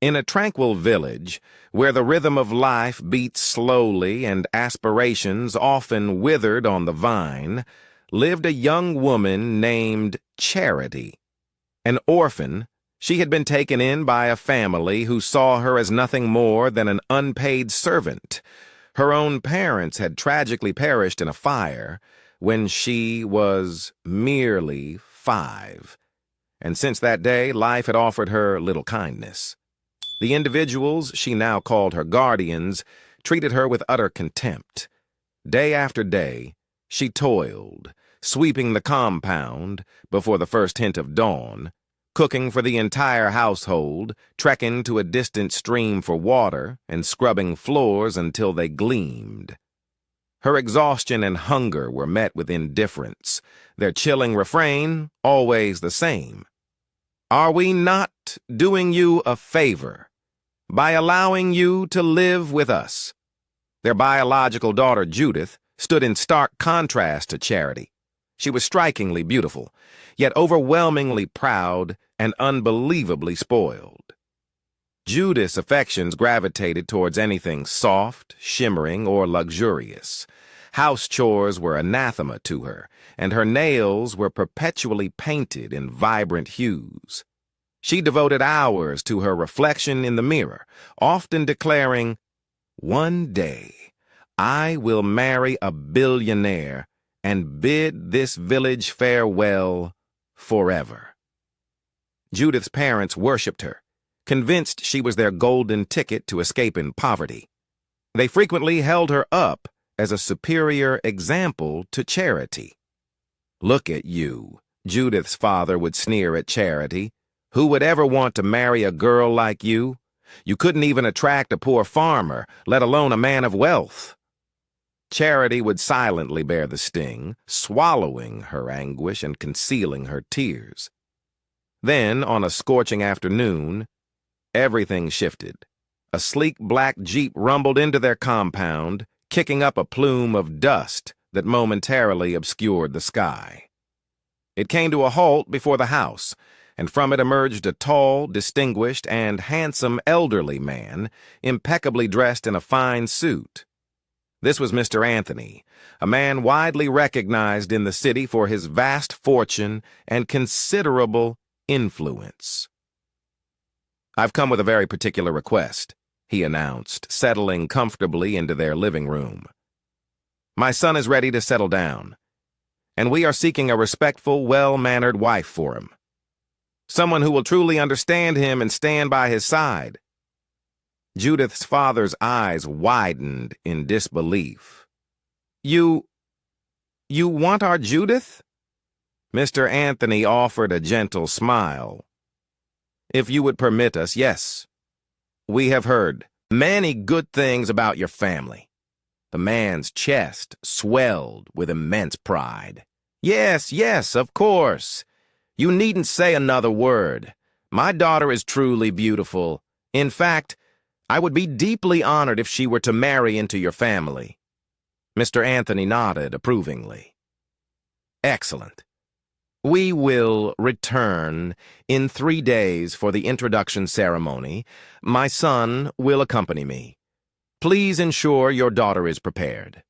In a tranquil village, where the rhythm of life beat slowly and aspirations often withered on the vine, lived a young woman named Charity. An orphan, she had been taken in by a family who saw her as nothing more than an unpaid servant. Her own parents had tragically perished in a fire when she was merely 5, and since that day life had offered her little kindness. The individuals she now called her guardians treated her with utter contempt. Day after day, she toiled, sweeping the compound before the first hint of dawn, cooking for the entire household, trekking to a distant stream for water, and scrubbing floors until they gleamed. Her exhaustion and hunger were met with indifference, their chilling refrain always the same. "Are we not doing you a favor by allowing you to live with us?" Their biological daughter, Judith, stood in stark contrast to Charity. She was strikingly beautiful, yet overwhelmingly proud and unbelievably spoiled. Judith's affections gravitated towards anything soft, shimmering, or luxurious. House chores were anathema to her, and her nails were perpetually painted in vibrant hues. She devoted hours to her reflection in the mirror, often declaring, "One day I will marry a billionaire and bid this village farewell forever." Judith's parents worshipped her, convinced she was their golden ticket to escaping poverty. They frequently held her up as a superior example to Charity. "Look at you," Judith's father would sneer at Charity. "Who would ever want to marry a girl like you? You couldn't even attract a poor farmer, let alone a man of wealth." Charity would silently bear the sting, swallowing her anguish and concealing her tears. Then, on a scorching afternoon, everything shifted. A sleek black Jeep rumbled into their compound, kicking up a plume of dust that momentarily obscured the sky. It came to a halt before the house, and from it emerged a tall, distinguished, and handsome elderly man, impeccably dressed in a fine suit. This was Mr. Anthony, a man widely recognized in the city for his vast fortune and considerable influence. "I've come with a very particular request," he announced, settling comfortably into their living room. "My son is ready to settle down, and we are seeking a respectful, well-mannered wife for him. Someone who will truly understand him and stand by his side." Judith's father's eyes widened in disbelief. You want our Judith?" Mr. Anthony offered a gentle smile. "If you would permit us, yes. We have heard many good things about your family." The man's chest swelled with immense pride. "Yes, yes, of course. You needn't say another word. My daughter is truly beautiful. In fact, I would be deeply honored if she were to marry into your family." Mr. Anthony nodded approvingly. "Excellent. We will return in 3 days for the introduction ceremony. My son will accompany me. Please ensure your daughter is prepared."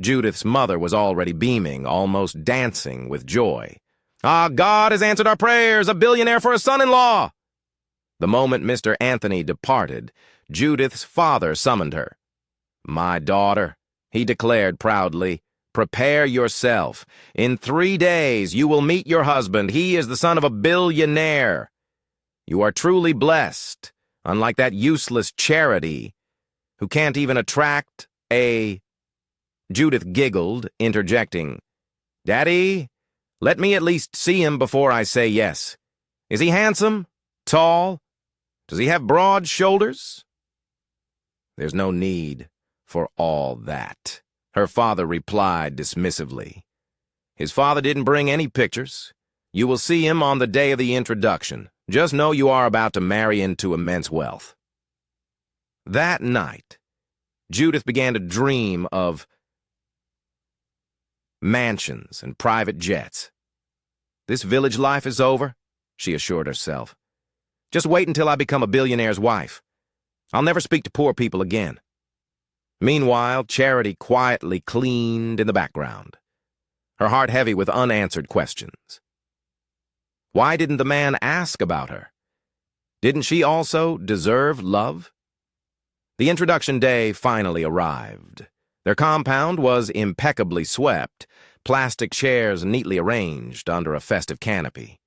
Judith's mother was already beaming, almost dancing with joy. "Ah, God has answered our prayers! A billionaire for a son-in-law!" The moment Mr. Anthony departed, Judith's father summoned her. "My daughter," he declared proudly, "prepare yourself. In 3 days you will meet your husband. He is the son of a billionaire. You are truly blessed, unlike that useless Charity, who can't even attract a—" Judith giggled, interjecting, "Daddy, let me at least see him before I say yes. Is he handsome? Tall? Does he have broad shoulders?" "There's no need for all that," her father replied dismissively. "His father didn't bring any pictures. You will see him on the day of the introduction. Just know you are about to marry into immense wealth." That night, Judith began to dream of mansions and private jets. "This village life is over," she assured herself. Just wait until I become a billionaire's wife. I'll never speak to poor people again." Meanwhile, Charity quietly cleaned in the background, her heart heavy with unanswered questions. Why didn't the man ask about her? Didn't she also deserve love? The introduction day finally arrived. Their compound was impeccably swept, plastic chairs neatly arranged under a festive canopy.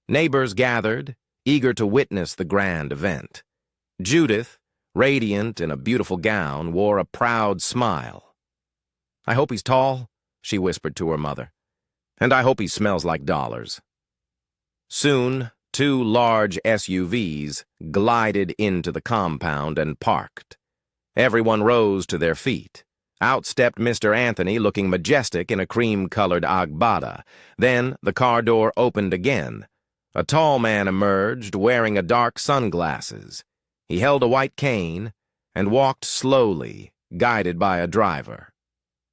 Neighbors gathered, eager to witness the grand event. Judith, radiant in a beautiful gown, wore a proud smile. "I hope he's tall," she whispered to her mother. "And I hope he smells like dollars." Soon, 2 large SUVs glided into the compound and parked. Everyone rose to their feet. Out stepped Mr. Anthony, looking majestic in a cream-colored agbada. Then the car door opened again. A tall man emerged, wearing a dark sunglasses. He held a white cane and walked slowly, guided by a driver.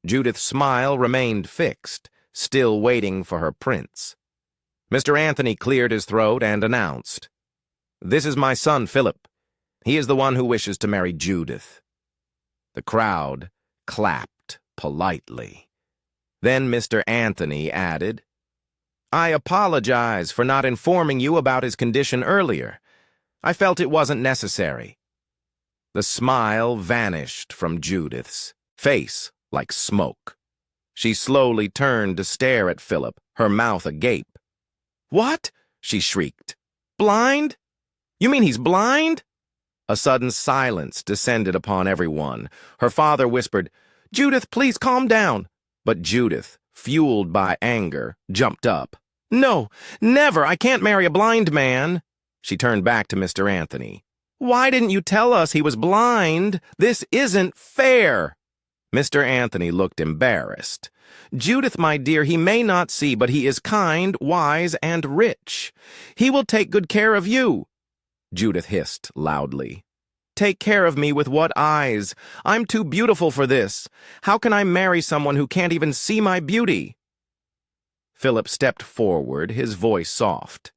Judith's smile remained fixed, still waiting for her prince. Mr. Anthony cleared his throat and announced, "This is my son, Philip. He is the one who wishes to marry Judith." The crowd clapped politely. Then Mr. Anthony added, "I apologize for not informing you about his condition earlier. I felt it wasn't necessary." The smile vanished from Judith's face like smoke. She slowly turned to stare at Philip, her mouth agape. "What?" she shrieked. "Blind? You mean he's blind?" A sudden silence descended upon everyone. Her father whispered, "Judith, please calm down." But Judith, fueled by anger, jumped up. "No, never! I can't marry a blind man." She turned back to Mr. Anthony. "Why didn't you tell us he was blind? This isn't fair." Mr. Anthony looked embarrassed. "Judith, my dear, he may not see, but he is kind, wise, and rich. He will take good care of you." Judith hissed loudly. "Take care of me with what eyes? I'm too beautiful for this. How can I marry someone who can't even see my beauty?" Philip stepped forward, his voice soft.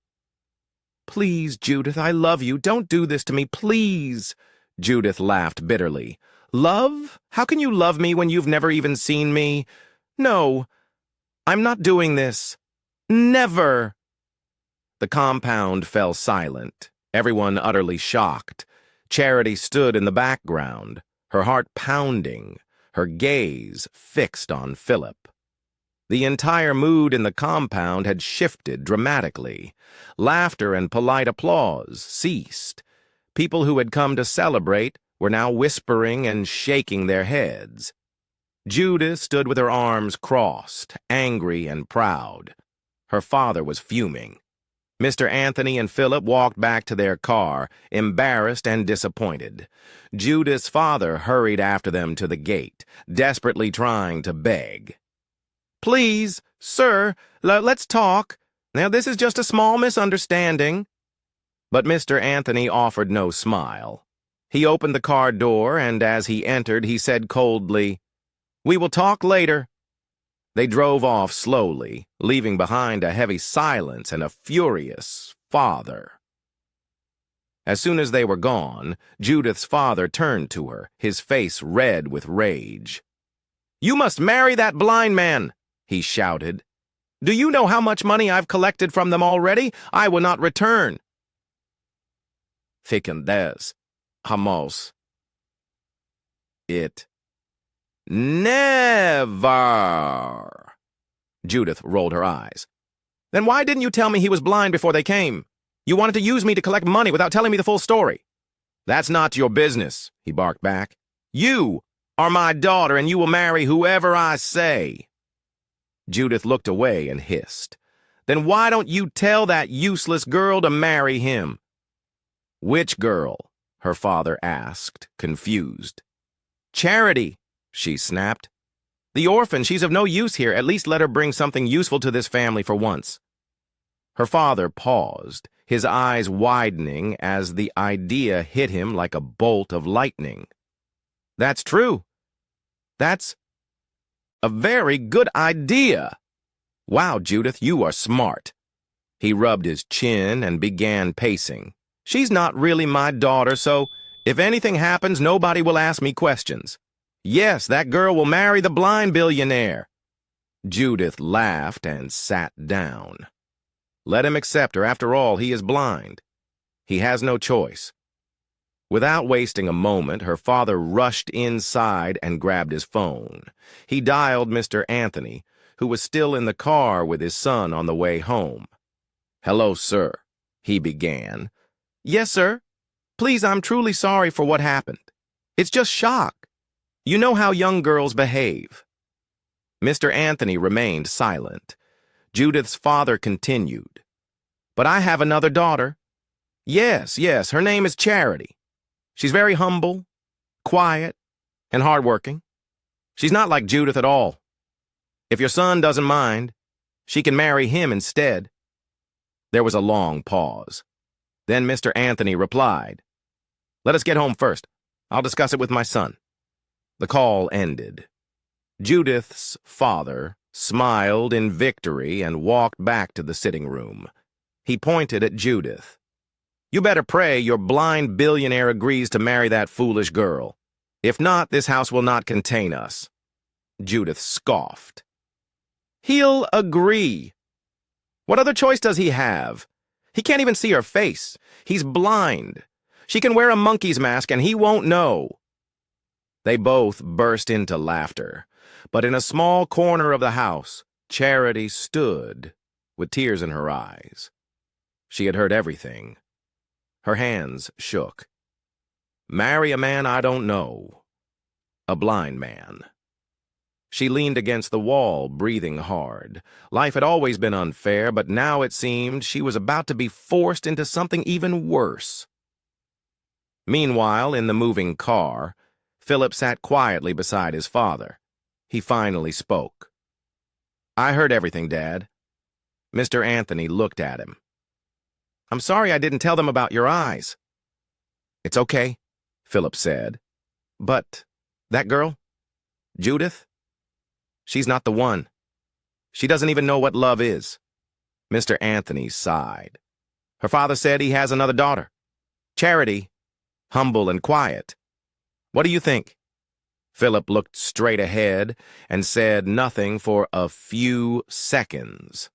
"Please, Judith, I love you. Don't do this to me, please." Judith laughed bitterly. "Love? How can you love me when you've never even seen me? No, I'm not doing this. Never." The compound fell silent, everyone utterly shocked. Charity stood in the background, her heart pounding, her gaze fixed on Philip. The entire mood in the compound had shifted dramatically. Laughter and polite applause ceased. People who had come to celebrate were now whispering and shaking their heads. Judith stood with her arms crossed, angry and proud. Her father was fuming. Mr. Anthony and Philip walked back to their car, embarrassed and disappointed. Judith's father hurried after them to the gate, desperately trying to beg. "Please, sir, let's talk. Now, this is just a small misunderstanding." But Mr. Anthony offered no smile. He opened the car door, and as he entered, he said coldly, "We will talk later." They drove off slowly, leaving behind a heavy silence and a furious father. As soon as they were gone, Judith's father turned to her, his face red with rage. "You must marry that blind man," he shouted. "Do you know how much money I've collected from them already? I will not return." Ficken des, Hamos. It never. Judith rolled her eyes. "Then why didn't you tell me he was blind before they came? You wanted to use me to collect money without telling me the full story." "That's not your business," he barked back. "You are my daughter, and you will marry whoever I say." Judith looked away and hissed. "Then why don't you tell that useless girl to marry him?" "Which girl?" her father asked, confused. "Charity," she snapped. "The orphan, she's of no use here. At least let her bring something useful to this family for once." Her father paused, his eyes widening as the idea hit him like a bolt of lightning. "That's true. That's a very good idea. Wow, Judith, you are smart." He rubbed his chin and began pacing. She's not really my daughter, so if anything happens, nobody will ask me questions. Yes, that girl will marry the blind billionaire." Judith laughed and sat down. Let him accept her. After all, he is blind. He has no choice. Without wasting a moment, her father rushed inside and grabbed his phone. He dialed Mr. Anthony, who was still in the car with his son on the way home. "Hello, sir," he began. "Yes, sir. Please, I'm truly sorry for what happened. It's just shock. You know how young girls behave." Mr. Anthony remained silent. Judith's father continued. "But I have another daughter. Yes, her name is Charity. She's very humble, quiet, and hardworking. She's not like Judith at all. If your son doesn't mind, she can marry him instead." There was a long pause. Then Mr. Anthony replied, "Let us get home first. I'll discuss it with my son." The call ended. Judith's father smiled in victory and walked back to the sitting room. He pointed at Judith. "You better pray your blind billionaire agrees to marry that foolish girl. If not, this house will not contain us." Judith scoffed. "He'll agree. What other choice does he have? He can't even see her face. He's blind. She can wear a monkey's mask and he won't know." They both burst into laughter, but in a small corner of the house, Charity stood with tears in her eyes. She had heard everything. Her hands shook. "Marry a man I don't know. A blind man." She leaned against the wall, breathing hard. Life had always been unfair, but now it seemed she was about to be forced into something even worse. Meanwhile, in the moving car, Philip sat quietly beside his father. He finally spoke. "I heard everything, Dad." Mr. Anthony looked at him. "I'm sorry I didn't tell them about your eyes." "It's okay," Philip said. "But that girl, Judith? She's not the one. She doesn't even know what love is." Mr. Anthony sighed. "Her father said he has another daughter, Charity, humble and quiet. What do you think?" Philip looked straight ahead and said nothing for a few seconds.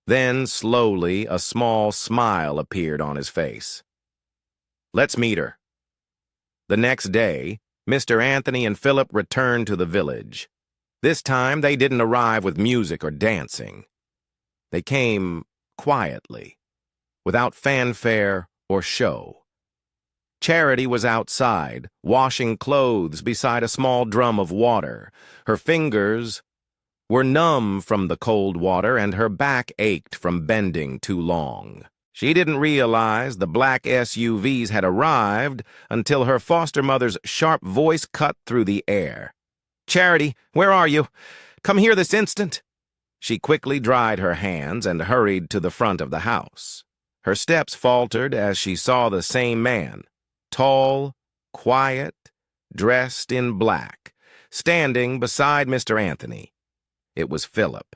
Then, slowly, a small smile appeared on his face. "Let's meet her." The next day, Mr. Anthony and Philip returned to the village. This time, they didn't arrive with music or dancing. They came quietly, without fanfare or show. Charity was outside, washing clothes beside a small drum of water. Her fingers were numb from the cold water, and her back ached from bending too long. She didn't realize the black SUVs had arrived until her foster mother's sharp voice cut through the air. "Charity, where are you? Come here this instant." She quickly dried her hands and hurried to the front of the house. Her steps faltered as she saw the same man, tall, quiet, dressed in black, standing beside Mr. Anthony. It was Philip.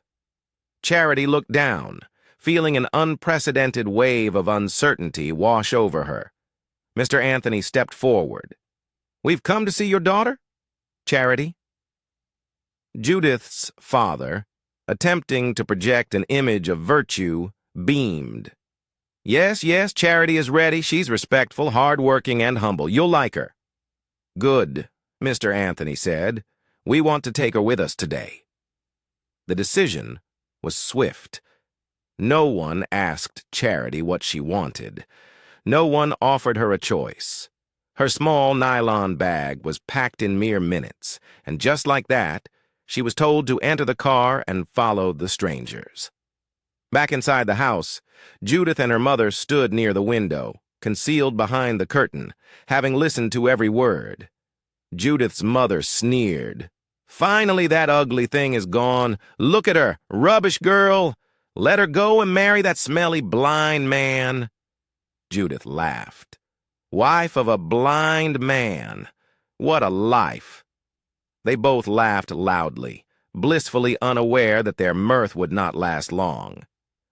Charity looked down, feeling an unprecedented wave of uncertainty wash over her. Mr. Anthony stepped forward. "We've come to see your daughter, Charity." Judith's father, attempting to project an image of virtue, beamed. Yes, Charity is ready. She's respectful, hard-working, and humble. You'll like her." "Good," Mr. Anthony said. "We want to take her with us today." The decision was swift. No one asked Charity what she wanted. No one offered her a choice. Her small nylon bag was packed in mere minutes, and just like that, she was told to enter the car and follow the strangers. Back inside the house, Judith and her mother stood near the window, concealed behind the curtain, having listened to every word. Judith's mother sneered. "Finally, that ugly thing is gone. Look at her, rubbish girl. Let her go and marry that smelly blind man." Judith laughed. "Wife of a blind man. What a life." They both laughed loudly, blissfully unaware that their mirth would not last long.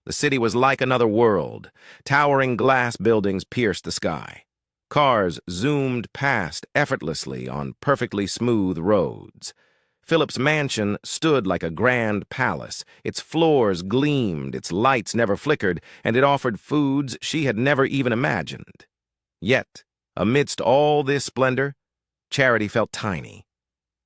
The city was like another world. Towering glass buildings pierced the sky. Cars zoomed past effortlessly on perfectly smooth roads. Philip's mansion stood like a grand palace. Its floors gleamed, its lights never flickered, and it offered foods she had never even imagined. Yet, amidst all this splendor, Charity felt tiny.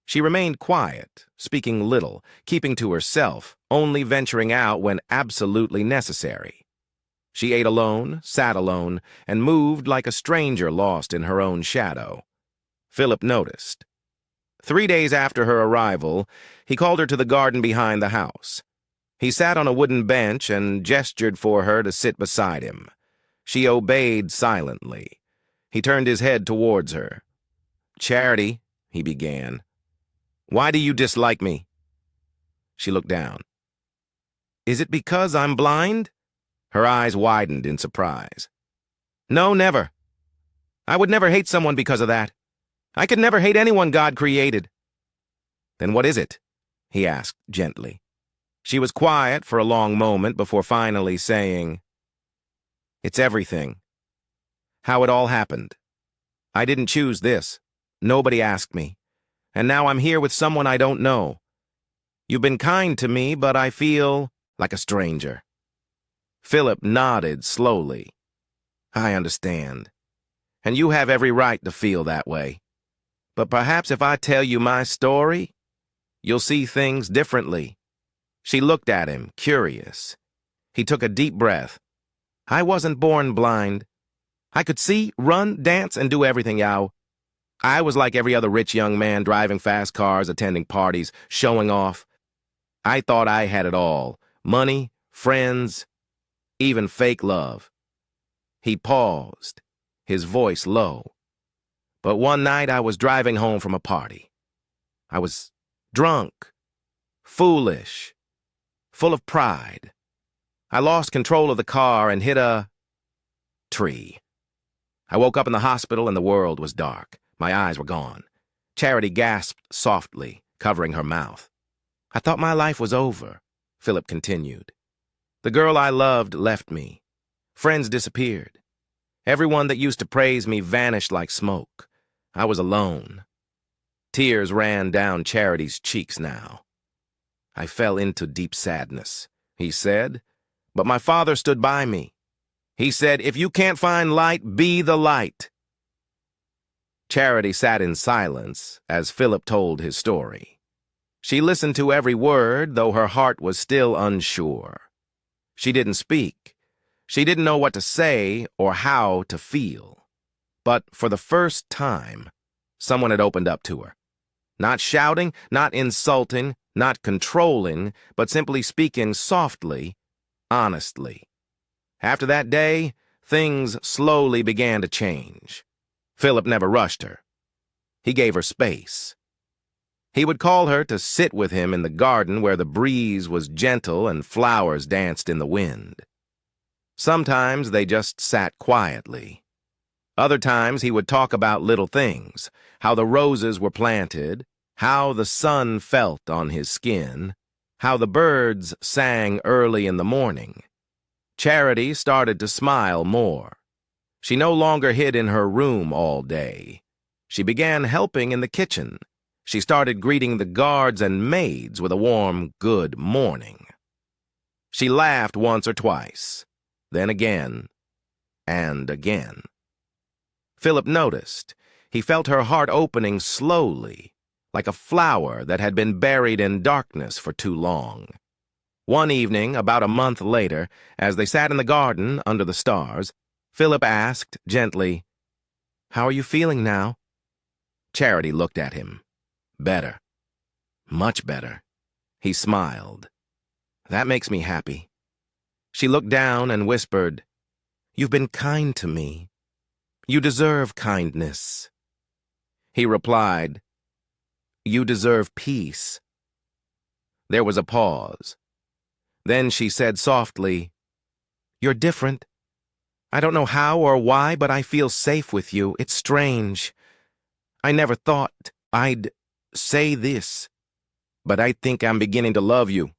She remained quiet, speaking little, keeping to herself, only venturing out when absolutely necessary. She ate alone, sat alone, and moved like a stranger lost in her own shadow. Philip noticed. 3 days after her arrival, he called her to the garden behind the house. He sat on a wooden bench and gestured for her to sit beside him. She obeyed silently. He turned his head towards her. "Charity," he began, "why do you dislike me?" She looked down. "Is it because I'm blind?" Her eyes widened in surprise. "No, never. I would never hate someone because of that. I could never hate anyone God created." "Then what is it?" he asked gently. She was quiet for a long moment before finally saying, "It's everything. How it all happened. I didn't choose this. Nobody asked me. And now I'm here with someone I don't know. You've been kind to me, but I feel like a stranger." Philip nodded slowly. "I understand. And you have every right to feel that way. But perhaps if I tell you my story, you'll see things differently." She looked at him, curious. He took a deep breath. "I wasn't born blind. I could see, run, dance, and do everything, Yao. I was like every other rich young man, driving fast cars, attending parties, showing off. I thought I had it all. Money, friends, even fake love." He paused, his voice low. "But one night I was driving home from a party. I was drunk, foolish, full of pride. I lost control of the car and hit a tree. I woke up in the hospital and the world was dark. My eyes were gone." Charity gasped softly, covering her mouth. "I thought my life was over," Philip continued. "The girl I loved left me. Friends disappeared. Everyone that used to praise me vanished like smoke. I was alone." Tears ran down Charity's cheeks now. "I fell into deep sadness," he said, "but my father stood by me. He said, 'If you can't find light, be the light.'" Charity sat in silence as Philip told his story. She listened to every word, though her heart was still unsure. She didn't speak. She didn't know what to say or how to feel. But for the first time, someone had opened up to her. Not shouting, not insulting, not controlling, but simply speaking softly, honestly. After that day, things slowly began to change. Philip never rushed her. He gave her space. He would call her to sit with him in the garden where the breeze was gentle and flowers danced in the wind. Sometimes they just sat quietly. Other times he would talk about little things, how the roses were planted, how the sun felt on his skin, how the birds sang early in the morning. Charity started to smile more. She no longer hid in her room all day. She began helping in the kitchen. She started greeting the guards and maids with a warm good morning. She laughed once or twice, then again, and again. Philip noticed. He felt her heart opening slowly, like a flower that had been buried in darkness for too long. One evening, about a month later, as they sat in the garden under the stars, Philip asked gently, "How are you feeling now?" Charity looked at him. "Better. Much better." He smiled. "That makes me happy." She looked down and whispered, "You've been kind to me. You deserve kindness." He replied, "You deserve peace." There was a pause. Then she said softly, "You're different. I don't know how or why, but I feel safe with you. It's strange. I never thought I'd say this, but I think I'm beginning to love you."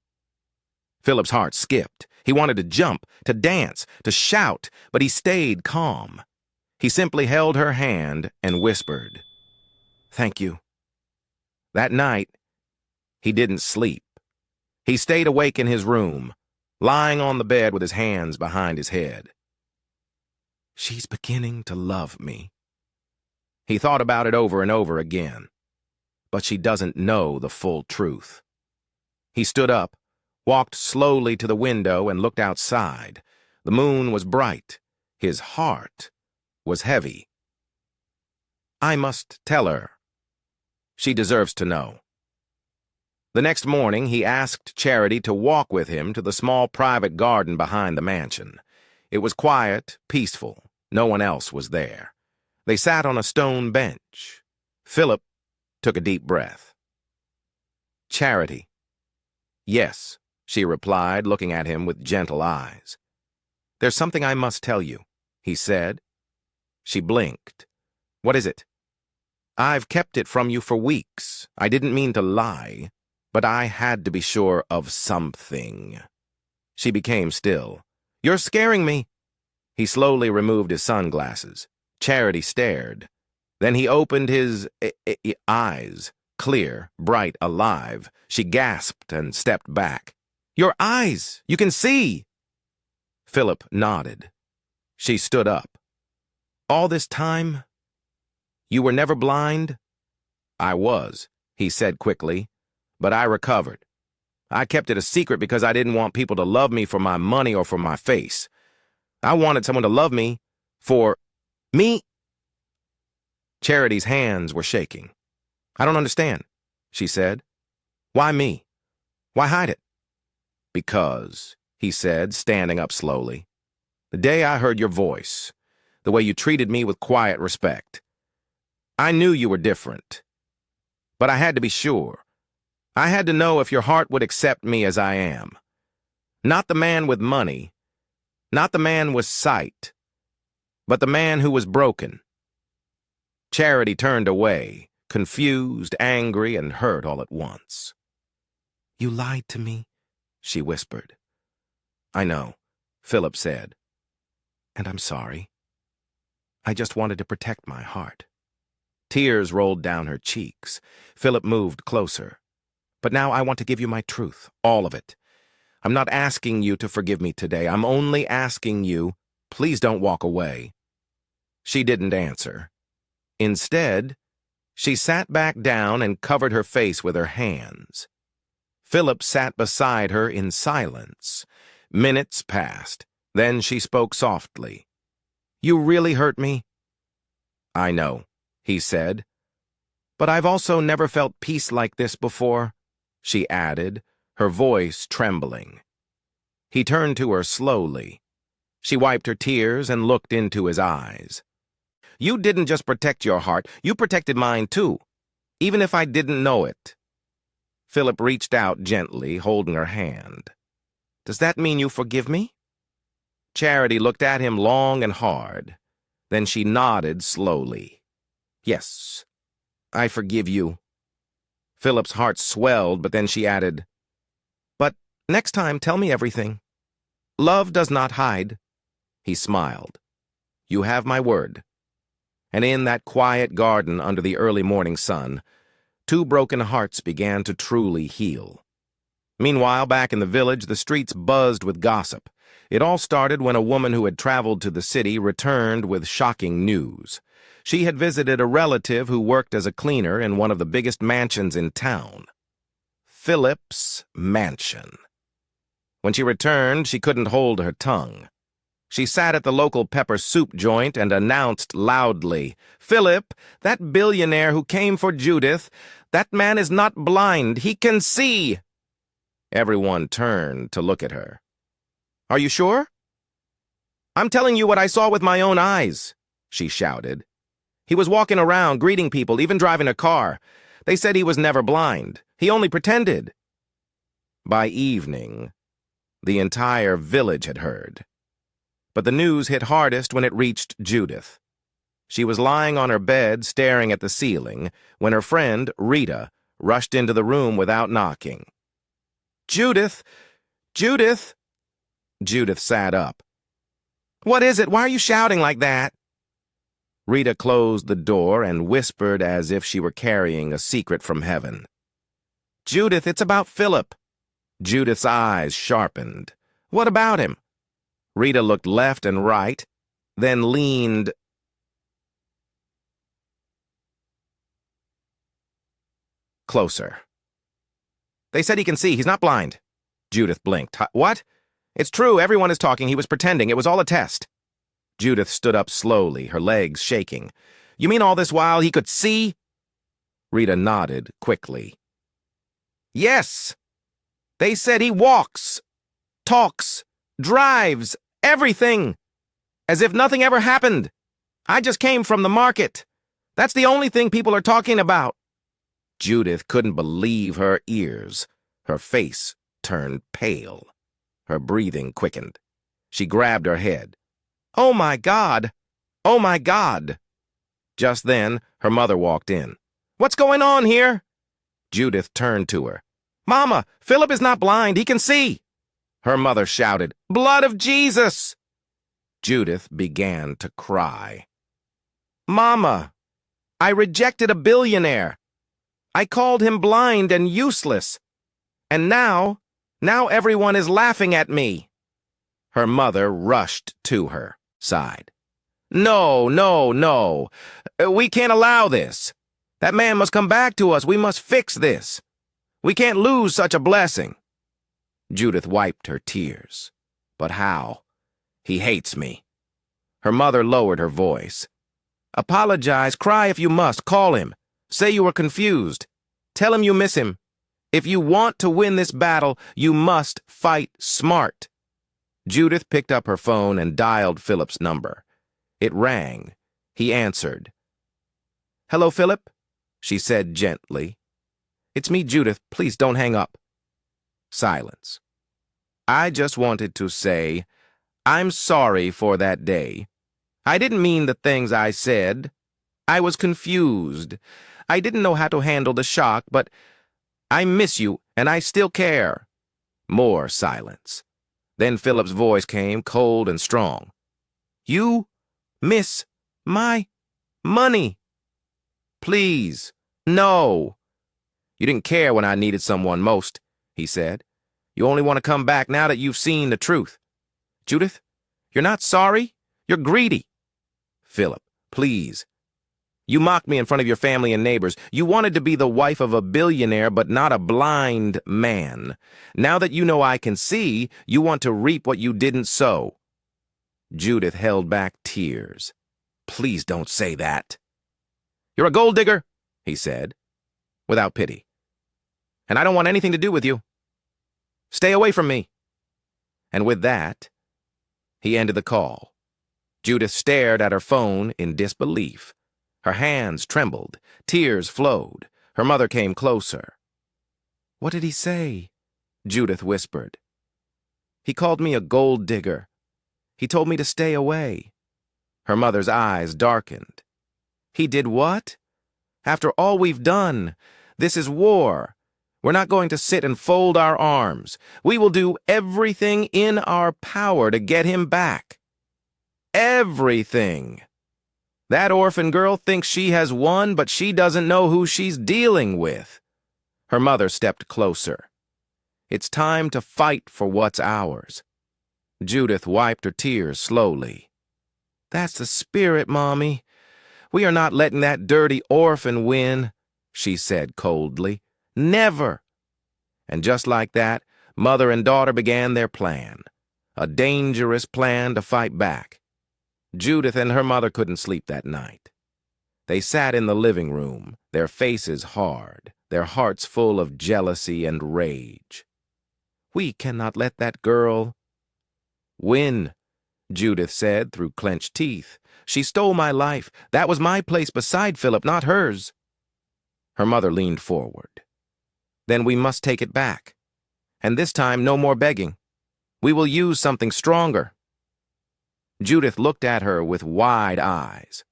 Philip's heart skipped. He wanted to jump, to dance, to shout, but he stayed calm. He simply held her hand and whispered, "Thank you." That night, he didn't sleep. He stayed awake in his room, lying on the bed with his hands behind his head. She's beginning to love me. He thought about it over and over again, but she doesn't know the full truth. He stood up, walked slowly to the window and looked outside. The moon was bright. His heart was heavy. I must tell her. She deserves to know. The next morning, he asked Charity to walk with him to the small private garden behind the mansion. It was quiet, peaceful. No one else was there. They sat on a stone bench. Philip took a deep breath. "Charity." "Yes," she replied, looking at him with gentle eyes. "There's something I must tell you," he said. She blinked. "What is it?" "I've kept it from you for weeks. I didn't mean to lie, but I had to be sure of something." She became still. "You're scaring me." He slowly removed his sunglasses. Charity stared. Then he opened his eyes, clear, bright, alive. She gasped and stepped back. "Your eyes! You can see!" Philip nodded. She stood up. "All this time? You were never blind?" "I was," he said quickly, "but I recovered. I kept it a secret because I didn't want people to love me for my money or for my face. I wanted someone to love me for me." Charity's hands were shaking. "I don't understand," she said. "Why me? Why hide it?" "Because," he said, standing up slowly, "the day I heard your voice, the way you treated me with quiet respect, I knew you were different. But I had to be sure. I had to know if your heart would accept me as I am. Not the man with money, not the man with sight, but the man who was broken." Charity turned away, confused, angry, and hurt all at once. "You lied to me," she whispered. "I know," Philip said. "And I'm sorry. I just wanted to protect my heart." Tears rolled down her cheeks. Philip moved closer. "But now I want to give you my truth, all of it. I'm not asking you to forgive me today. I'm only asking you, please don't walk away." She didn't answer. Instead, she sat back down and covered her face with her hands. Philip sat beside her in silence. Minutes passed. Then she spoke softly. "You really hurt me?" "I know," he said. "But I've also never felt peace like this before," she added, her voice trembling. He turned to her slowly. She wiped her tears and looked into his eyes. "You didn't just protect your heart, you protected mine too, even if I didn't know it." Philip reached out gently, holding her hand. "Does that mean you forgive me?" Charity looked at him long and hard. Then she nodded slowly. "Yes, I forgive you." Philip's heart swelled, but then she added, "But next time, tell me everything. Love does not hide." He smiled. "You have my word." And in that quiet garden under the early morning sun, two broken hearts began to truly heal. Meanwhile, back in the village, the streets buzzed with gossip. It all started when a woman who had traveled to the city returned with shocking news. She had visited a relative who worked as a cleaner in one of the biggest mansions in town. Philip's mansion. When she returned, she couldn't hold her tongue. She sat at the local pepper soup joint and announced loudly, "Philip, that billionaire who came for Judith, that man is not blind. He can see." Everyone turned to look at her. "Are you sure?" "I'm telling you what I saw with my own eyes," she shouted. "He was walking around, greeting people, even driving a car. They said he was never blind. He only pretended." By evening, the entire village had heard. But the news hit hardest when it reached Judith. She was lying on her bed, staring at the ceiling, when her friend, Rita, rushed into the room without knocking. "Judith! Judith!" Judith sat up. "What is it? Why are you shouting like that?" Rita closed the door and whispered as if she were carrying a secret from heaven. "Judith, it's about Philip." Judith's eyes sharpened. "What about him?" Rita looked left and right, then leaned closer. "They said he can see. He's not blind." Judith blinked. "What?" "It's true. Everyone is talking. He was pretending. It was all a test." Judith stood up slowly, her legs shaking. "You mean all this while he could see?" Rita nodded quickly. "Yes. They said he walks, talks, drives, everything, as if nothing ever happened. I just came from the market. That's the only thing people are talking about." Judith couldn't believe her ears. Her face turned pale. Her breathing quickened. She grabbed her head. "Oh, my God! Oh, my God!" Just then, her mother walked in. "What's going on here?" Judith turned to her. "Mama, Philip is not blind. He can see." Her mother shouted, "Blood of Jesus!" Judith began to cry. "Mama, I rejected a billionaire. I called him blind and useless. And now everyone is laughing at me." Her mother rushed to her, sighed. "No, no, no. We can't allow this. That man must come back to us. We must fix this. We can't lose such a blessing." Judith wiped her tears. "But how? He hates me." Her mother lowered her voice. "Apologize, cry if you must, call him. Say you were confused. Tell him you miss him. If you want to win this battle, you must fight smart." Judith picked up her phone and dialed Philip's number. It rang. He answered. "Hello, Philip," she said gently. "It's me, Judith. Please don't hang up." Silence. "I just wanted to say, I'm sorry for that day. I didn't mean the things I said. I was confused. I didn't know how to handle the shock, but I miss you, and I still care." More silence. Then Philip's voice came, cold and strong. "You miss my money. Please, no." "You didn't care when I needed someone most," he said. "You only want to come back now that you've seen the truth. Judith, you're not sorry. You're greedy." "Philip, please. You mocked me in front of your family and neighbors. You wanted to be the wife of a billionaire, but not a blind man. Now that you know I can see, you want to reap what you didn't sow." Judith held back tears. "Please don't say that." "You're a gold digger," he said, without pity. "And I don't want anything to do with you. Stay away from me." And with that, he ended the call. Judith stared at her phone in disbelief. Her hands trembled. Tears flowed. Her mother came closer. "What did he say?" Judith whispered. "He called me a gold digger. He told me to stay away." Her mother's eyes darkened. "He did what? After all we've done, this is war. We're not going to sit and fold our arms. We will do everything in our power to get him back. Everything. That orphan girl thinks she has won, but she doesn't know who she's dealing with." Her mother stepped closer. "It's time to fight for what's ours." Judith wiped her tears slowly. "That's the spirit, Mommy. We are not letting that dirty orphan win," she said coldly. "Never." And just like that, mother and daughter began their plan. A dangerous plan to fight back. Judith and her mother couldn't sleep that night. They sat in the living room, their faces hard, their hearts full of jealousy and rage. "We cannot let that girl win," Judith said through clenched teeth. "She stole my life. That was my place beside Philip, not hers." Her mother leaned forward. "Then we must take it back. And this time, no more begging. We will use something stronger." Judith looked at her with wide eyes.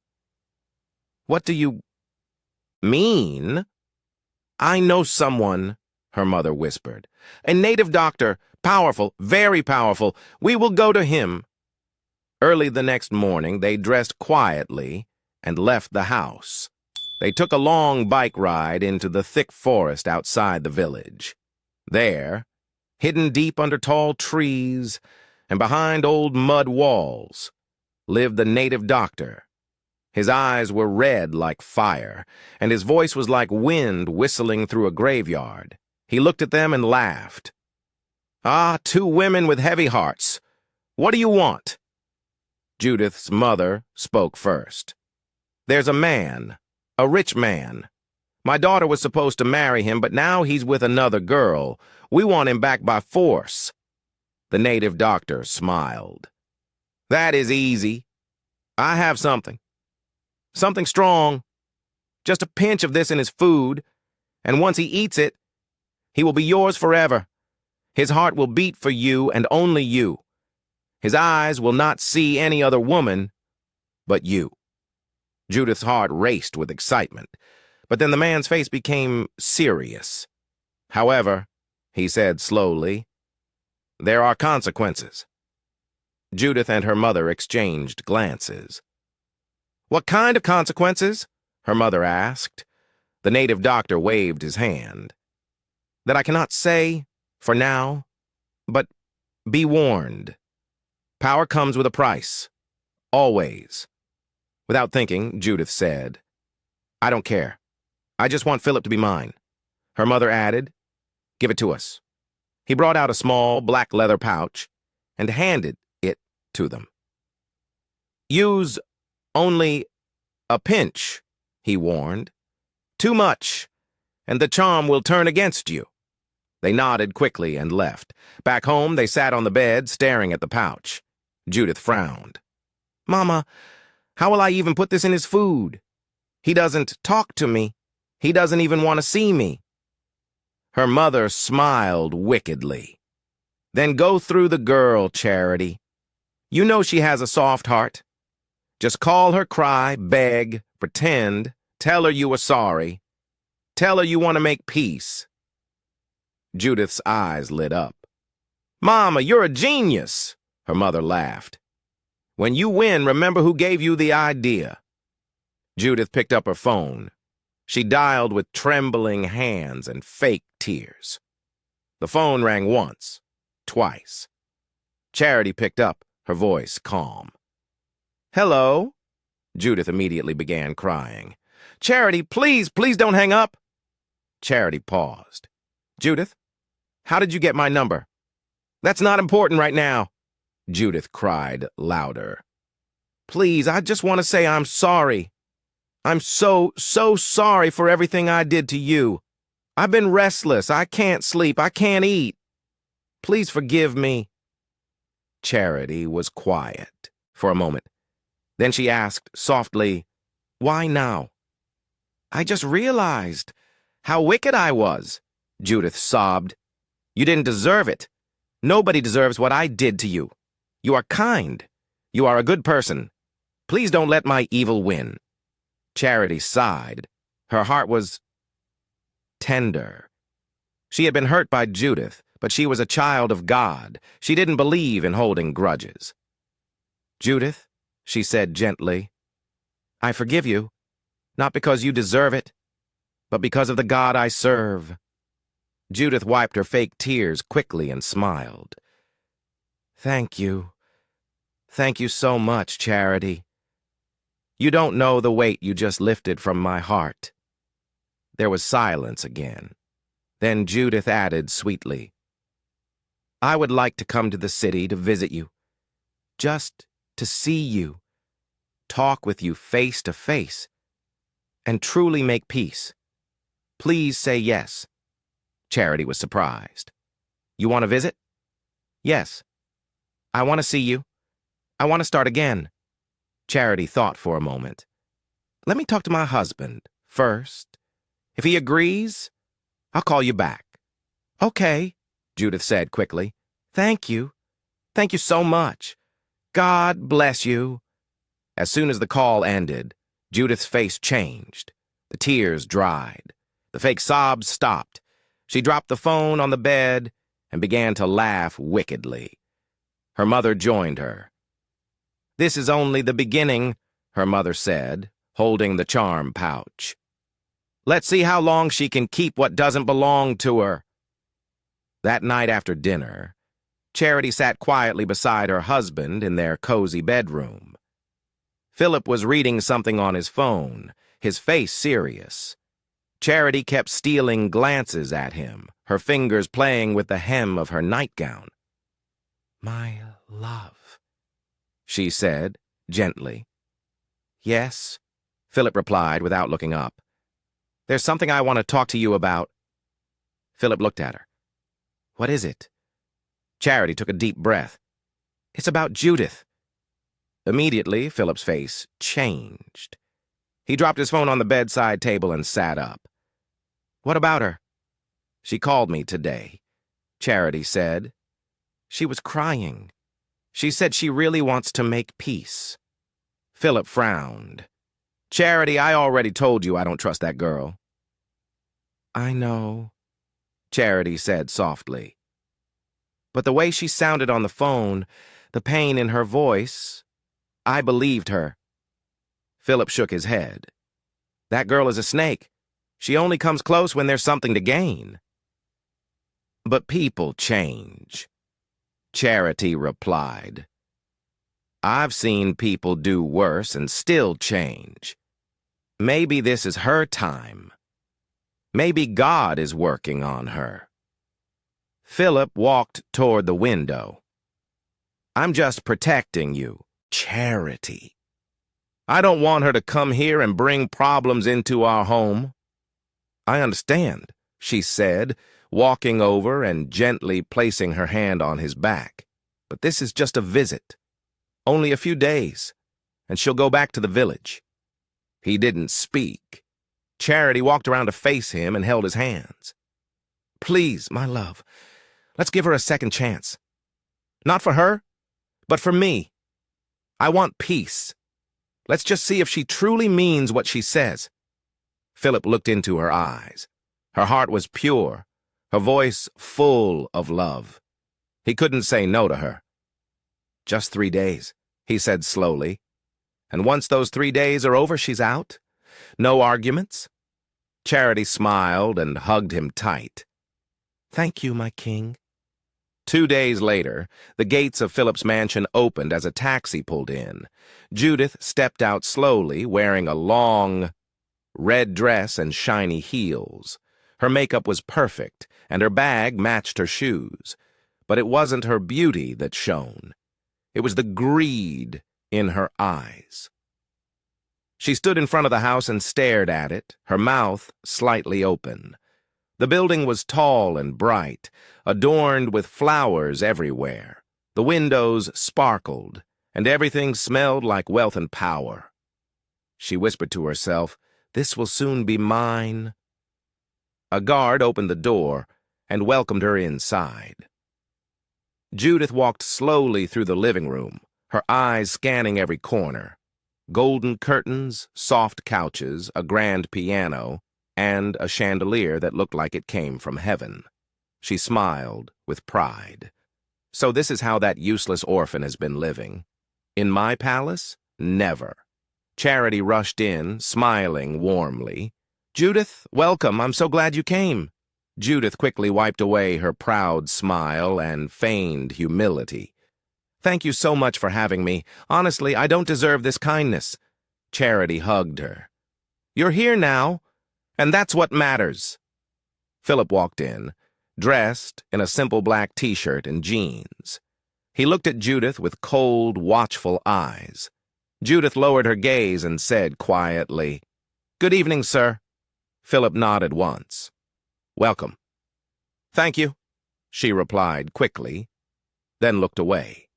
"What do you mean?" "I know someone," her mother whispered. "A native doctor, powerful, very powerful. We will go to him." Early the next morning, they dressed quietly and left the house. They took a long bike ride into the thick forest outside the village. There, hidden deep under tall trees and behind old mud walls, lived the native doctor. His eyes were red like fire, and his voice was like wind whistling through a graveyard. He looked at them and laughed. "Ah, two women with heavy hearts. What do you want?" Judith's mother spoke first. "There's a man, a rich man. My daughter was supposed to marry him, but now he's with another girl. We want him back by force." The native doctor smiled. "That is easy. I have something. Something strong. Just a pinch of this in his food, and once he eats it, he will be yours forever. His heart will beat for you and only you. His eyes will not see any other woman but you." Judith's heart raced with excitement, but then the man's face became serious. "However," he said slowly, "there are consequences." Judith and her mother exchanged glances. "What kind of consequences?" her mother asked. The native doctor waved his hand. "That I cannot say for now, but be warned. Power comes with a price. Always." Without thinking, Judith said, "I don't care. I just want Philip to be mine." Her mother added, "Give it to us." He brought out a small black leather pouch and handed it to them. "Use only a pinch," he warned. "Too much, and the charm will turn against you." They nodded quickly and left. Back home, they sat on the bed, staring at the pouch. Judith frowned. "Mama, how will I even put this in his food? He doesn't talk to me. He doesn't even want to see me." Her mother smiled wickedly. "Then go through the girl, Charity. You know she has a soft heart. Just call her, cry, beg, pretend, tell her you are sorry. Tell her you want to make peace." Judith's eyes lit up. "Mama, you're a genius," her mother laughed. "When you win, remember who gave you the idea." Judith picked up her phone. She dialed with trembling hands and fake tears. The phone rang once, twice. Charity picked up, her voice calm. "Hello?" Judith immediately began crying. "Charity, please, please don't hang up." Charity paused. "Judith, how did you get my number?" "That's not important right now," Judith cried louder. "Please, I just want to say I'm sorry. I'm so sorry for everything I did to you. I've been restless. I can't sleep. I can't eat. Please forgive me." Charity was quiet for a moment. Then she asked softly, "Why now?" "I just realized how wicked I was," Judith sobbed. "You didn't deserve it. Nobody deserves what I did to you. You are kind. You are a good person. Please don't let my evil win." Charity sighed. Her heart was tender. She had been hurt by Judith, but she was a child of God. She didn't believe in holding grudges. "Judith," she said gently, "I forgive you, not because you deserve it, but because of the God I serve." Judith wiped her fake tears quickly and smiled. "Thank you. Thank you so much, Charity. You don't know the weight you just lifted from my heart." There was silence again. Then Judith added sweetly, "I would like to come to the city to visit you, just to see you, talk with you face to face, and truly make peace. Please say yes." Charity was surprised. "You want to visit?" "Yes. I want to see you. I want to start again." Charity thought for a moment. "Let me talk to my husband first. If he agrees, I'll call you back." "Okay," Judith said quickly. "Thank you. Thank you so much. God bless you." As soon as the call ended, Judith's face changed. The tears dried. The fake sobs stopped. She dropped the phone on the bed and began to laugh wickedly. Her mother joined her. "This is only the beginning," her mother said, holding the charm pouch. "Let's see how long she can keep what doesn't belong to her." That night after dinner, Charity sat quietly beside her husband in their cozy bedroom. Philip was reading something on his phone, his face serious. Charity kept stealing glances at him, her fingers playing with the hem of her nightgown. "My love," she said, gently. "Yes," Philip replied without looking up. "There's something I want to talk to you about." Philip looked at her. "What is it?" Charity took a deep breath. "It's about Judith." Immediately, Philip's face changed. He dropped his phone on the bedside table and sat up. "What about her?" "She called me today," Charity said. "She was crying. She said she really wants to make peace." Philip frowned. "Charity, I already told you I don't trust that girl." "I know," Charity said softly. But the way she sounded on the phone, the pain in her voice, I believed her. Philip shook his head. "That girl is a snake. She only comes close when there's something to gain." "But people change," Charity replied. "I've seen people do worse and still change. Maybe this is her time. Maybe God is working on her." Philip walked toward the window. "I'm just protecting you, Charity. I don't want her to come here and bring problems into our home." "I understand," she said, walking over and gently placing her hand on his back. "But this is just a visit. Only a few days, and she'll go back to the village." He didn't speak. Charity walked around to face him and held his hands. "Please, my love, let's give her a second chance. Not for her, but for me. I want peace. Let's just see if she truly means what she says." Philip looked into her eyes. Her heart was pure, her voice full of love. He couldn't say no to her. "Just 3 days," he said slowly. "And once those 3 days are over, she's out? No arguments?" Charity smiled and hugged him tight. "Thank you, my king." 2 days later, the gates of Philip's mansion opened as a taxi pulled in. Judith stepped out slowly, wearing a long red dress and shiny heels. Her makeup was perfect, and her bag matched her shoes. But it wasn't her beauty that shone. It was the greed in her eyes. She stood in front of the house and stared at it, her mouth slightly open. The building was tall and bright, adorned with flowers everywhere. The windows sparkled, and everything smelled like wealth and power. She whispered to herself, "This will soon be mine." A guard opened the door and welcomed her inside. Judith walked slowly through the living room, her eyes scanning every corner. Golden curtains, soft couches, a grand piano, and a chandelier that looked like it came from heaven. She smiled with pride. "So this is how that useless orphan has been living. In my palace? Never." Charity rushed in, smiling warmly. "Judith, welcome. I'm so glad you came." Judith quickly wiped away her proud smile and feigned humility. "Thank you so much for having me. Honestly, I don't deserve this kindness." Charity hugged her. "You're here now, and that's what matters." Philip walked in, dressed in a simple black t-shirt and jeans. He looked at Judith with cold, watchful eyes. Judith lowered her gaze and said quietly, "Good evening, sir." Philip nodded once. "Welcome." "Thank you," she replied quickly, then looked away.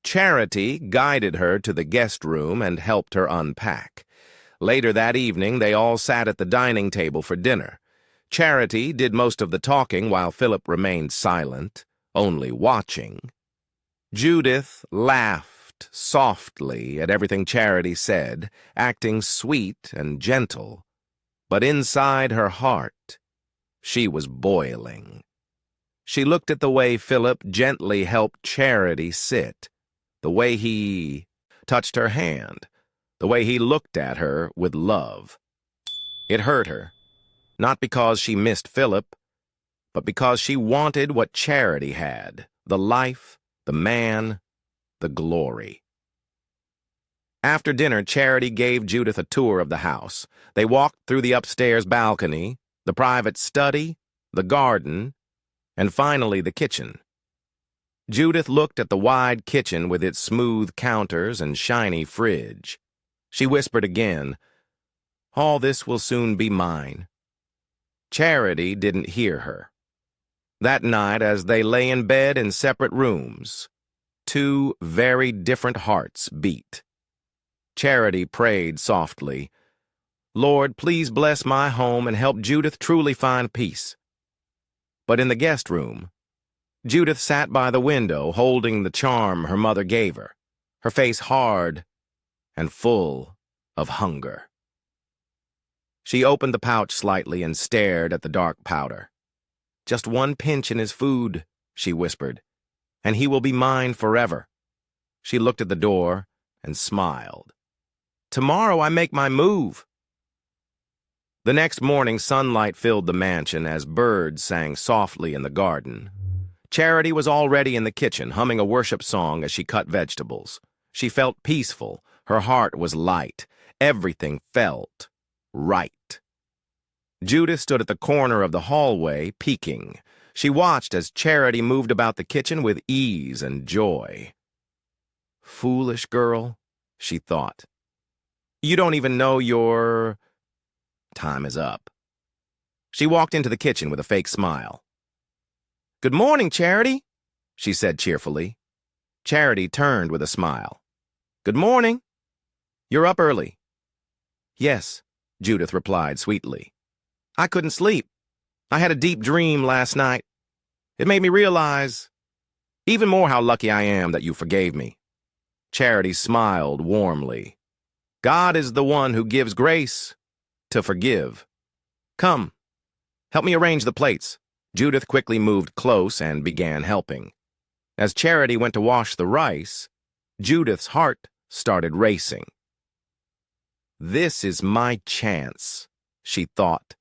Charity guided her to the guest room and helped her unpack. Later that evening, they all sat at the dining table for dinner. Charity did most of the talking while Philip remained silent, only watching. Judith laughed softly at everything Charity said, acting sweet and gentle. But inside her heart, She was boiling. She looked at the way Philip gently helped Charity sit, the way he touched her hand, the way he looked at her with love. It hurt her, not because she missed Philip, but because she wanted what Charity had, the life, the man, the glory. After dinner, Charity gave Judith a tour of the house. They walked through the upstairs balcony, the private study, the garden, and finally the kitchen. Judith looked at the wide kitchen with its smooth counters and shiny fridge. She whispered again, "All this will soon be mine." Charity didn't hear her. That night, as they lay in bed in separate rooms, two very different hearts beat. Charity prayed softly, "Lord, please bless my home and help Judith truly find peace." But in the guest room, Judith sat by the window holding the charm her mother gave her, her face hard and full of hunger. She opened the pouch slightly and stared at the dark powder. "Just one pinch in his food," she whispered, "and he will be mine forever." She looked at the door and smiled. "Tomorrow I make my move." The next morning, sunlight filled the mansion as birds sang softly in the garden. Charity was already in the kitchen, humming a worship song as she cut vegetables. She felt peaceful. Her heart was light. Everything felt right. Judith stood at the corner of the hallway, peeking. She watched as Charity moved about the kitchen with ease and joy. "Foolish girl," she thought. "You don't even know your time is up." She walked into the kitchen with a fake smile. "Good morning, Charity," she said cheerfully. Charity turned with a smile. "Good morning. You're up early." "Yes," Judith replied sweetly. "I couldn't sleep. I had a deep dream last night. It made me realize even more how lucky I am that you forgave me." Charity smiled warmly. "God is the one who gives grace to forgive. Come, help me arrange the plates." Judith quickly moved close and began helping. As Charity went to wash the rice, Judith's heart started racing. "This is my chance," she thought.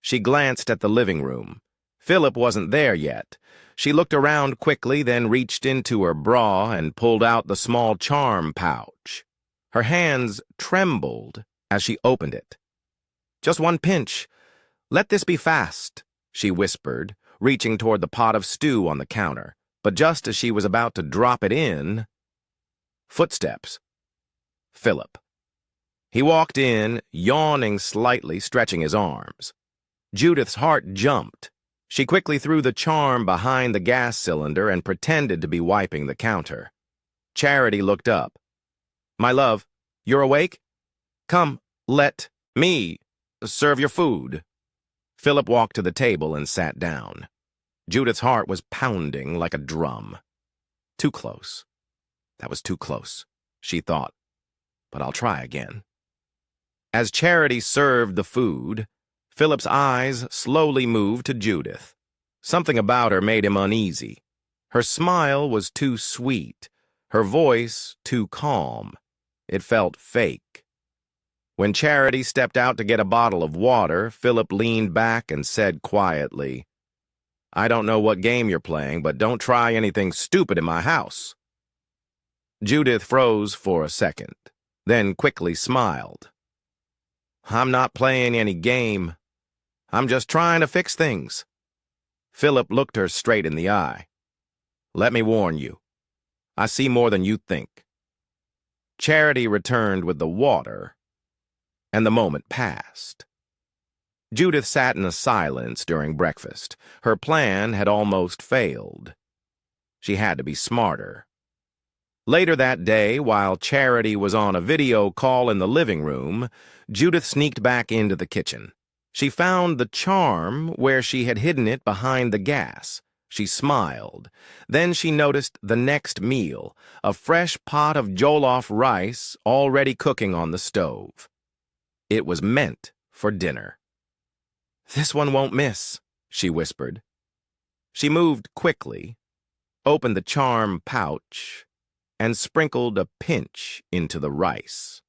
She glanced at the living room. Philip wasn't there yet. She looked around quickly, then reached into her bra and pulled out the small charm pouch. Her hands trembled as she opened it. "Just one pinch. Let this be fast," she whispered, reaching toward the pot of stew on the counter. But just as she was about to drop it in, footsteps. Philip. He walked in, yawning slightly, stretching his arms. Judith's heart jumped. She quickly threw the charm behind the gas cylinder and pretended to be wiping the counter. Charity looked up. "My love, you're awake? Come, let me serve your food." Philip walked to the table and sat down. Judith's heart was pounding like a drum. Too close. That was too close, she thought. But I'll try again. As Charity served the food, Philip's eyes slowly moved to Judith. Something about her made him uneasy. Her smile was too sweet, her voice too calm. It felt fake. When Charity stepped out to get a bottle of water, Philip leaned back and said quietly, "I don't know what game you're playing, but don't try anything stupid in my house." Judith froze for a second, then quickly smiled. "I'm not playing any game. I'm just trying to fix things." Philip looked her straight in the eye. "Let me warn you. I see more than you think." Charity returned with the water, and the moment passed. Judith sat in a silence during breakfast. Her plan had almost failed. She had to be smarter. Later that day, while Charity was on a video call in the living room, Judith sneaked back into the kitchen. She found the charm where she had hidden it behind the gas. She smiled. Then she noticed the next meal, a fresh pot of jollof rice already cooking on the stove. It was meant for dinner. "This one won't miss," she whispered. She moved quickly, opened the charm pouch, and sprinkled a pinch into the rice.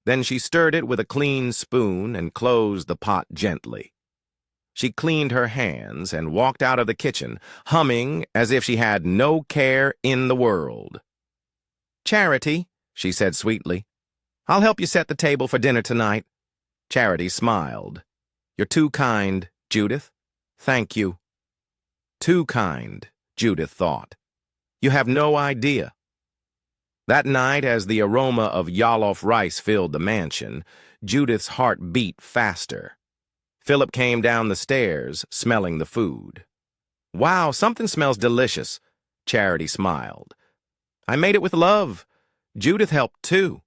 Then she stirred it with a clean spoon and closed the pot gently. She cleaned her hands and walked out of the kitchen, humming as if she had no care in the world. "Charity," she said sweetly, "I'll help you set the table for dinner tonight." Charity smiled. "You're too kind, Judith. Thank you." Too kind, Judith thought. You have no idea. That night, as the aroma of jollof rice filled the mansion, Judith's heart beat faster. Philip came down the stairs, smelling the food. "Wow, something smells delicious," Charity smiled. "I made it with love. Judith helped too."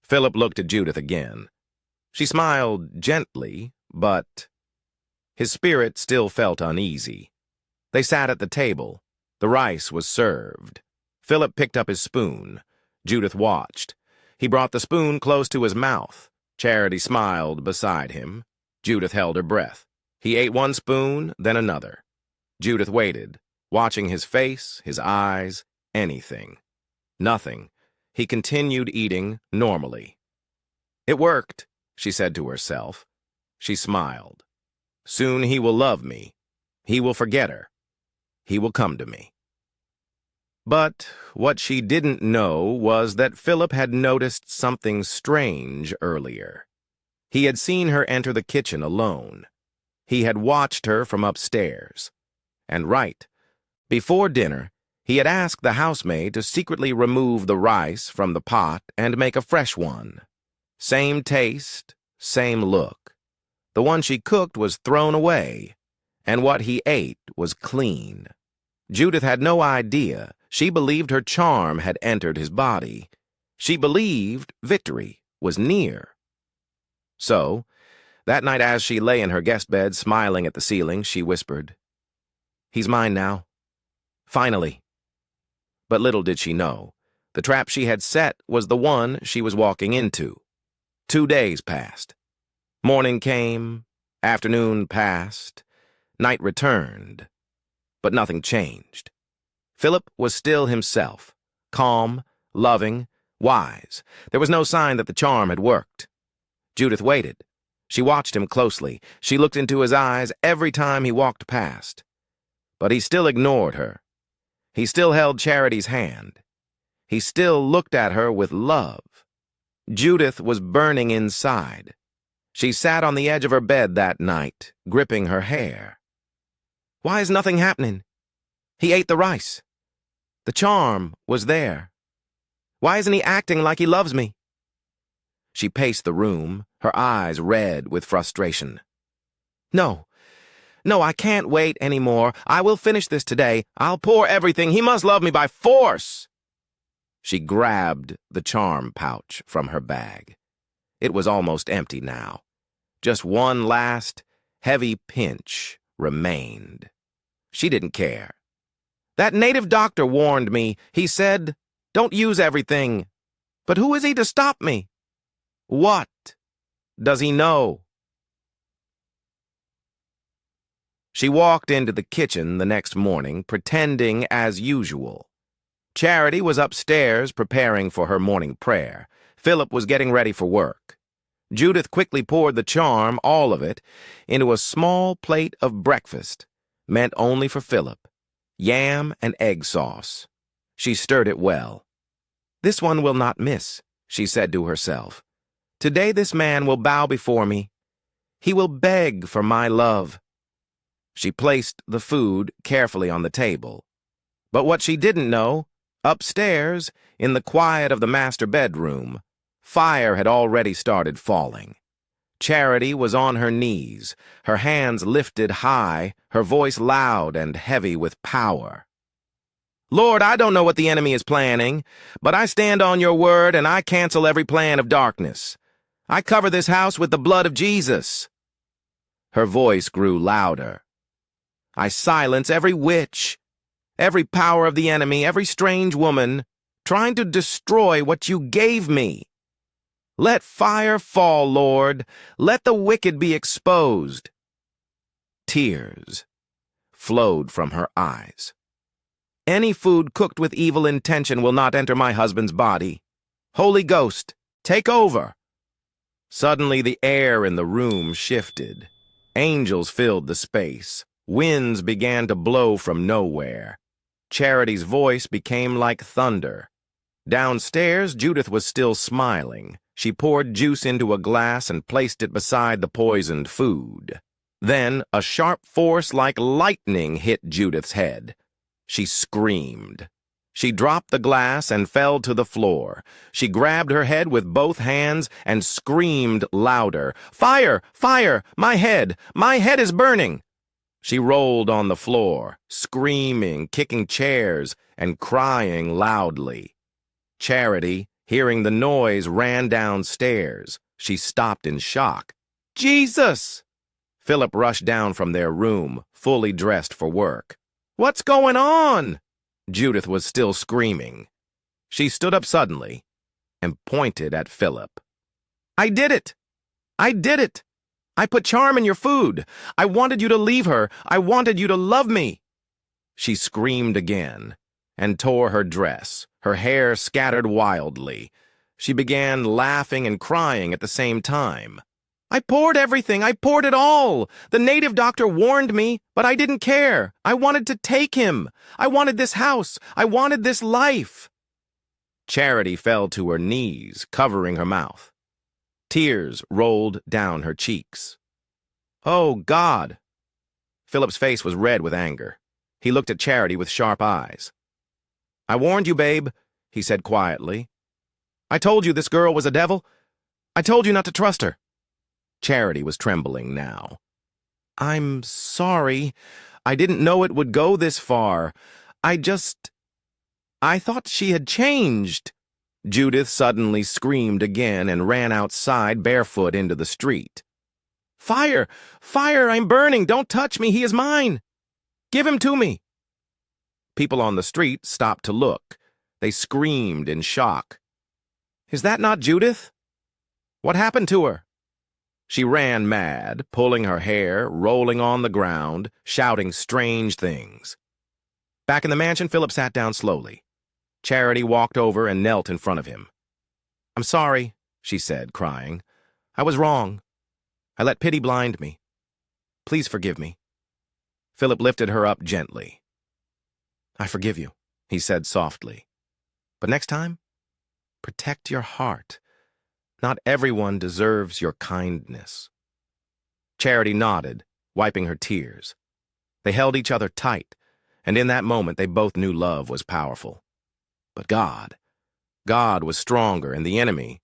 Philip looked at Judith again. She smiled gently, but his spirit still felt uneasy. They sat at the table. The rice was served. Philip picked up his spoon. Judith watched. He brought the spoon close to his mouth. Charity smiled beside him. Judith held her breath. He ate one spoon, then another. Judith waited, watching his face, his eyes, anything. Nothing. He continued eating normally. "It worked," she said to herself. She smiled. "Soon he will love me. He will forget her. He will come to me." But what she didn't know was that Philip had noticed something strange earlier. He had seen her enter the kitchen alone. He had watched her from upstairs. And right before dinner, he had asked the housemaid to secretly remove the rice from the pot and make a fresh one. Same taste, same look. The one she cooked was thrown away, and what he ate was clean. Judith had no idea. She believed her charm had entered his body. She believed victory was near. So, that night as she lay in her guest bed smiling at the ceiling, she whispered, "He's mine now. Finally." But little did she know, the trap she had set was the one she was walking into. 2 days passed. Morning came, afternoon passed, night returned, but nothing changed. Philip was still himself, calm, loving, wise. There was no sign that the charm had worked. Judith waited. She watched him closely. She looked into his eyes every time he walked past. But he still ignored her. He still held Charity's hand. He still looked at her with love. Judith was burning inside. She sat on the edge of her bed that night, gripping her hair. "Why is nothing happening? He ate the rice. The charm was there. Why isn't he acting like he loves me?" She paced the room, her eyes red with frustration. No, I can't wait anymore. I will finish this today. I'll pour everything. He must love me by force." She grabbed the charm pouch from her bag. It was almost empty now. Just one last, heavy pinch remained. She didn't care. "That native doctor warned me. He said, 'Don't use everything.' But who is he to stop me? What does he know?" She walked into the kitchen the next morning, pretending as usual. Charity was upstairs preparing for her morning prayer. Philip was getting ready for work. Judith quickly poured the charm, all of it, into a small plate of breakfast, meant only for Philip. Yam and egg sauce. She stirred it well. "This one will not miss," she said to herself. "Today this man will bow before me. He will beg for my love." She placed the food carefully on the table. But what she didn't know, upstairs, in the quiet of the master bedroom, fire had already started falling. Charity was on her knees, her hands lifted high, her voice loud and heavy with power. "Lord, I don't know what the enemy is planning, but I stand on your word and I cancel every plan of darkness. I cover this house with the blood of Jesus." Her voice grew louder. "I silence every witch, every power of the enemy, every strange woman, trying to destroy what you gave me. Let fire fall, Lord. Let the wicked be exposed." Tears flowed from her eyes. "Any food cooked with evil intention will not enter my husband's body. Holy Ghost, take over!" Suddenly the air in the room shifted. Angels filled the space. Winds began to blow from nowhere. Charity's voice became like thunder. Downstairs, Judith was still smiling. She poured juice into a glass and placed it beside the poisoned food. Then a sharp force like lightning hit Judith's head. She screamed. She dropped the glass and fell to the floor. She grabbed her head with both hands and screamed louder. "Fire! Fire! My head! My head is burning!" She rolled on the floor, screaming, kicking chairs, and crying loudly. Charity, hearing the noise, ran downstairs. She stopped in shock. "Jesus!" Philip rushed down from their room, fully dressed for work. "What's going on?" Judith was still screaming. She stood up suddenly and pointed at Philip. "I did it! I did it! I put charm in your food. I wanted you to leave her. I wanted you to love me." She screamed again and tore her dress. Her hair scattered wildly. She began laughing and crying at the same time. "I poured everything. I poured it all. The native doctor warned me, but I didn't care. I wanted to take him. I wanted this house. I wanted this life." Charity fell to her knees, covering her mouth. Tears rolled down her cheeks. "Oh, God!" Philip's face was red with anger. He looked at Charity with sharp eyes. "I warned you, babe," he said quietly. "I told you this girl was a devil. I told you not to trust her." Charity was trembling now. "I'm sorry. I didn't know it would go this far. I thought she had changed." Judith suddenly screamed again and ran outside barefoot into the street. "Fire! Fire! I'm burning! Don't touch me! He is mine! Give him to me!" People on the street stopped to look. They screamed in shock. "Is that not Judith? What happened to her?" She ran mad, pulling her hair, rolling on the ground, shouting strange things. Back in the mansion, Philip sat down slowly. Charity walked over and knelt in front of him. "I'm sorry," she said, crying. "I was wrong. I let pity blind me. Please forgive me." Philip lifted her up gently. "I forgive you," he said softly. "But next time, protect your heart. Not everyone deserves your kindness." Charity nodded, wiping her tears. They held each other tight, and in that moment they both knew love was powerful. But God was stronger, and the enemy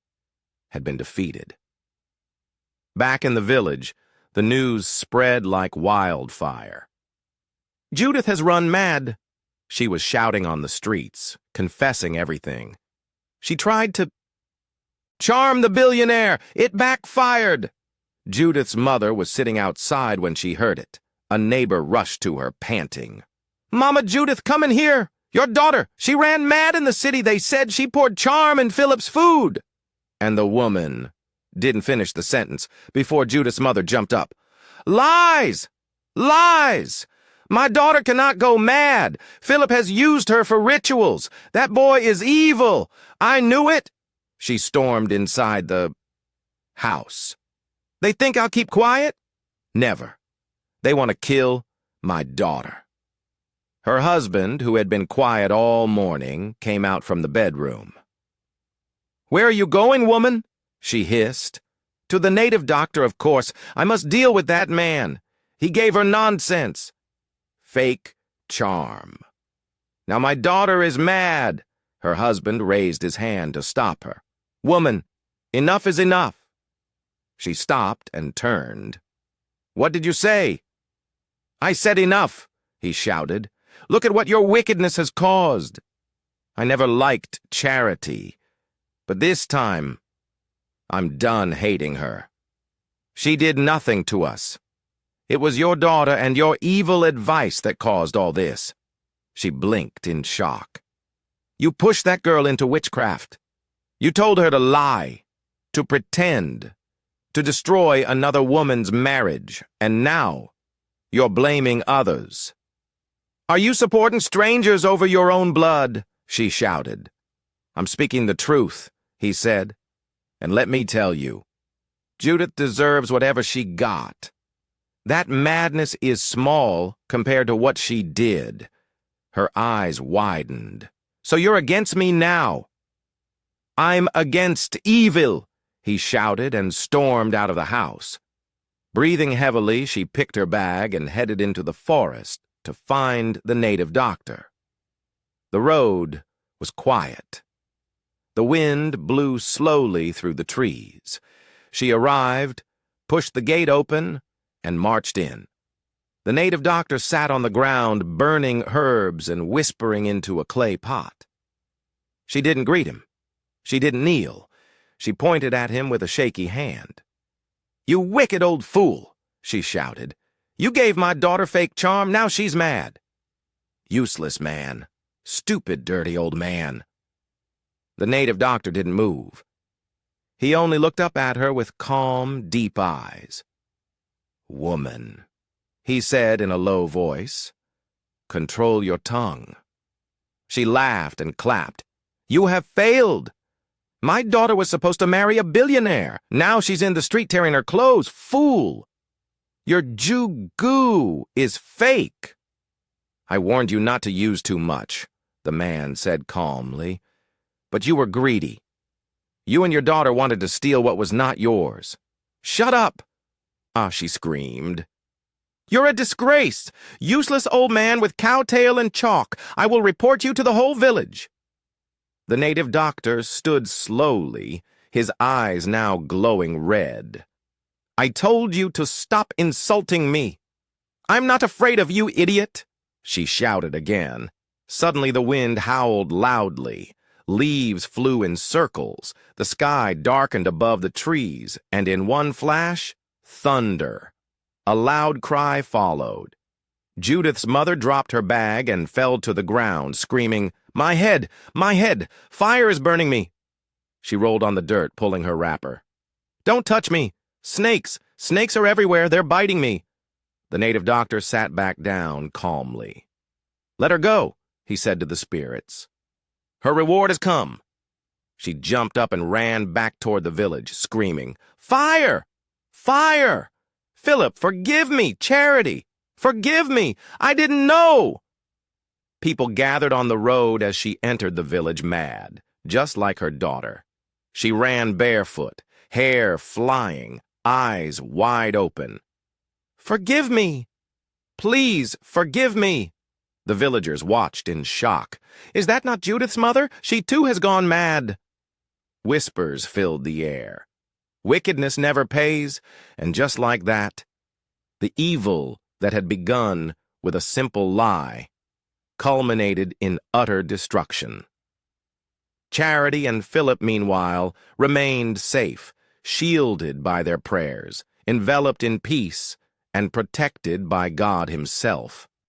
had been defeated. Back in the village, the news spread like wildfire. "Judith has run mad," she was shouting on the streets, confessing everything. "She tried to charm the billionaire. It backfired." Judith's mother was sitting outside when she heard it. A neighbor rushed to her, panting. "Mama Judith, come in here. Your daughter, she ran mad in the city. They said she poured charm in Philip's food." And the woman didn't finish the sentence before Judith's mother jumped up. "Lies! Lies! My daughter cannot go mad. Philip has used her for rituals. That boy is evil. I knew it." She stormed inside the house. "They think I'll keep quiet? Never. They want to kill my daughter." Her husband, who had been quiet all morning, came out from the bedroom. "Where are you going, woman?" she hissed. "To the native doctor, of course. I must deal with that man. He gave her nonsense. Fake charm. Now my daughter is mad." Her husband raised his hand to stop her. "Woman, enough is enough." She stopped and turned. "What did you say?" "I said enough," he shouted. "Look at what your wickedness has caused. I never liked Charity, but this time I'm done hating her. She did nothing to us. It was your daughter and your evil advice that caused all this." She blinked in shock. "You pushed that girl into witchcraft. You told her to lie, to pretend, to destroy another woman's marriage, and now You're blaming others. Are you supporting strangers over your own blood? She shouted. I'm speaking the truth, he said. And let me tell you, Judith deserves whatever she got. That madness is small compared to what she did. Her eyes widened. So you're against me now? I'm against evil, he shouted and stormed out of the house. Breathing heavily, she picked her bag and headed into the forest to find the native doctor. The road was quiet. The wind blew slowly through the trees. She arrived, pushed the gate open, and marched in. The native doctor sat on the ground, burning herbs and whispering into a clay pot. She didn't greet him. She didn't kneel. She pointed at him with a shaky hand. You wicked old fool, she shouted. You gave my daughter fake charm, now she's mad. Useless man. Stupid, dirty old man. The native doctor didn't move. He only looked up at her with calm, deep eyes. Woman, he said in a low voice, control your tongue. She laughed and clapped. You have failed. My daughter was supposed to marry a billionaire. Now she's in the street tearing her clothes. Fool! Your Jew-goo is fake. I warned you not to use too much, the man said calmly. But you were greedy. You and your daughter wanted to steal what was not yours. Shut up! She screamed. You're a disgrace! Useless old man with cow tail and chalk. I will report you to the whole village. The native doctor stood slowly, his eyes now glowing red. I told you to stop insulting me. I'm not afraid of you, idiot, she shouted again. Suddenly the wind howled loudly. Leaves flew in circles. The sky darkened above the trees, and in one flash, thunder. A loud cry followed. Judith's mother dropped her bag and fell to the ground, screaming, My head! My head! Fire is burning me! She rolled on the dirt, pulling her wrapper. Don't touch me! Snakes! Snakes are everywhere! They're biting me! The native doctor sat back down calmly. Let her go, he said to the spirits. Her reward has come. She jumped up and ran back toward the village, screaming, Fire! Fire! Philip, forgive me! Charity! Forgive me! I didn't know! People gathered on the road as she entered the village mad, just like her daughter. She ran barefoot, hair flying, eyes wide open. Forgive me! Please, forgive me! The villagers watched in shock. Is that not Judith's mother? She too has gone mad. Whispers filled the air. Wickedness never pays, and just like that, the evil that had begun with a simple lie culminated in utter destruction. Charity and Philip, meanwhile, remained safe, shielded by their prayers, enveloped in peace, and protected by God himself.